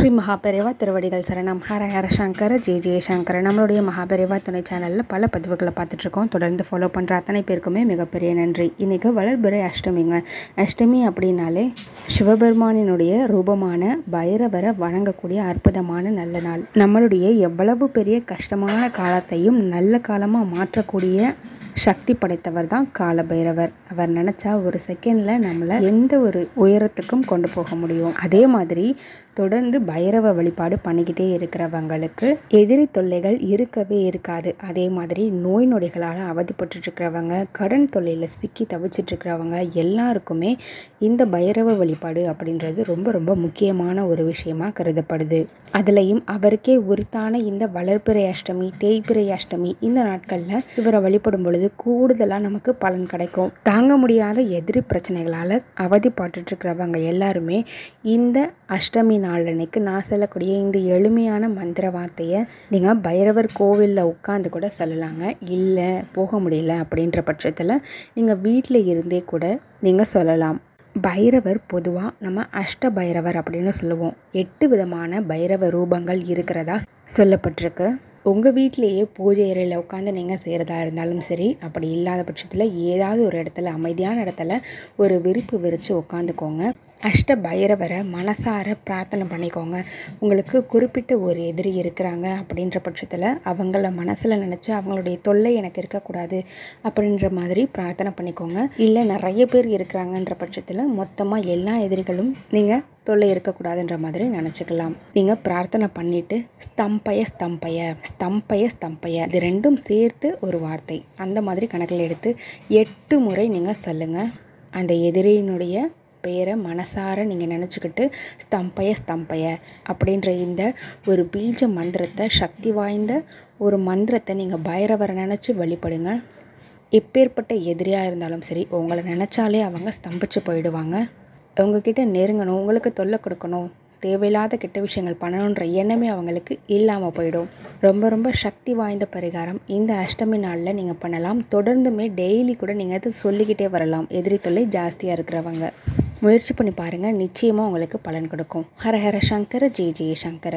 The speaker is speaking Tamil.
ஸ்ரீ மகாபெரிவா திருவடிகள் சரணம். ஹர ஹர சங்கர ஜெய ஜெயசங்கர. நம்மளுடைய மகாபெரிவா துணை சேனலில் பல பதிவுகளை பார்த்துட்ருக்கோம். தொடர்ந்து ஃபாலோ பண்ணுற அத்தனை பேருக்குமே மிகப்பெரிய நன்றி. இன்றைக்கி வளர்பிறை அஷ்டமிங்க. அஷ்டமி அப்படின்னாலே சிவபெருமானினுடைய ரூபமான பைரவரை வணங்கக்கூடிய அற்புதமான நல்ல நாள். நம்மளுடைய எவ்வளவு பெரிய கஷ்டமான காலத்தையும் நல்ல காலமாக மாற்றக்கூடிய சக்தி படைத்தவர் தான் கால பைரவர். அவர் நினச்சா ஒரு செகண்டில் நம்மளை எந்த ஒரு உயரத்துக்கும் கொண்டு போக முடியும். அதே மாதிரி தொடர்ந்து பைரவ வழிபாடு பண்ணிக்கிட்டே இருக்கிறவங்களுக்கு எதிரி தொல்லைகள் இருக்கவே இருக்காது. அதே மாதிரி நோய் நொடிகளால் அவதிப்பட்டுருக்கிறவங்க, கடன் தொல்லையில் சிக்கி தவிச்சிட்ருக்கிறவங்க எல்லாருக்குமே இந்த பைரவ வழிபாடு அப்படின்றது ரொம்ப ரொம்ப முக்கியமான ஒரு விஷயமா கருதப்படுது. அதுலேயும் அவருக்கே உரித்தான இந்த வளர்பிறை அஷ்டமி, தேய்பிறை அஷ்டமி இந்த நாட்களில் இவரை வழிபடும் பொழுது கூடுதலாக நமக்கு பலன் கிடைக்கும். தாங்க முடியாத எதிரி பிரச்சனைகளால் அவதிப்பட்டுருக்கிறவங்க எல்லாருமே இந்த அஷ்டமி நாள் அன்னைக்கு நான் சொல்லக்கூடிய இந்த எளிமையான மந்திர வார்த்தையை நீங்கள் பைரவர் கோவிலில் உட்காந்து கூட சொல்லலாங்க. இல்லை போக முடியல அப்படின்ற பட்சத்தில் நீங்கள் வீட்டில் இருந்தே கூட நீங்கள் சொல்லலாம். பைரவர் பொதுவாக நம்ம அஷ்ட பைரவர் அப்படின்னு சொல்லுவோம். 8 விதமான பைரவ ரூபங்கள் இருக்கிறதா சொல்லப்பட்டிருக்கு. உங்கள் வீட்டிலேயே பூஜை அறையில் உட்காந்து நீங்கள் செய்கிறதா இருந்தாலும் சரி, அப்படி இல்லாத பட்சத்தில் ஏதாவது ஒரு இடத்துல அமைதியான இடத்துல ஒரு விரிப்பு விரித்து உட்காந்துக்கோங்க. அஷ்ட பைரவரை மனசார பிரார்த்தனை பண்ணிக்கோங்க. உங்களுக்கு குறிப்பிட்ட ஒரு எதிரி இருக்கிறாங்க அப்படின்ற பட்சத்தில் அவங்கள மனசில் நினச்சி அவங்களுடைய தொல்லை எனக்கு இருக்கக்கூடாது அப்படின்ற மாதிரி பிரார்த்தனை பண்ணிக்கோங்க. இல்லை நிறைய பேர் இருக்கிறாங்கன்ற பட்சத்தில் மொத்தமாக எல்லா எதிரிகளும் நீங்கள் தொல்லை இருக்கக்கூடாதுன்ற மாதிரி நினச்சிக்கலாம். நீங்கள் பிரார்த்தனை பண்ணிவிட்டு ஸ்தம்பய ஸ்தம்பய ஸ்தம்பய ஸ்தம்பய இது ரெண்டும் சேர்த்து ஒரு வார்த்தை அந்த மாதிரி கணக்கில் எடுத்து 8 முறை நீங்கள் சொல்லுங்கள். அந்த எதிரியினுடைய பேரை மனசார நீங்கள் நினச்சிக்கிட்டு ஸ்தம்பய ஸ்தம்பய அப்படின்ற இந்த ஒரு பீஜ மந்திரத்தை, சக்தி வாய்ந்த ஒரு மந்திரத்தை நீங்கள் பைரவரை நினச்சி வழிபடுங்க. எப்பேற்பட்ட எதிரியாக இருந்தாலும் சரி, உங்களை நினச்சாலே அவங்க ஸ்தம்பிச்சு போயிடுவாங்க. உங்ககிட்ட நெருங்கணும், உங்களுக்கு தொல்லை கொடுக்கணும், தேவையில்லாத கெட்ட விஷயங்கள் பண்ணணுன்ற எண்ணமே அவங்களுக்கு இல்லாமல் போயிடும். ரொம்ப ரொம்ப சக்தி வாய்ந்த பரிகாரம் இந்த அஷ்டமி நாளில் நீங்கள் பண்ணலாம். தொடர்ந்துமே டெய்லி கூட நீங்கள் அதை சொல்லிக்கிட்டே வரலாம். எதிரி தொல்லை ஜாஸ்தியாக இருக்கிறவங்க முயற்சி பண்ணி பாருங்கள். நிச்சயமாக உங்களுக்கு பலன் கொடுக்கும். ஹர ஹர சங்கர ஜெய ஜெய சங்கர.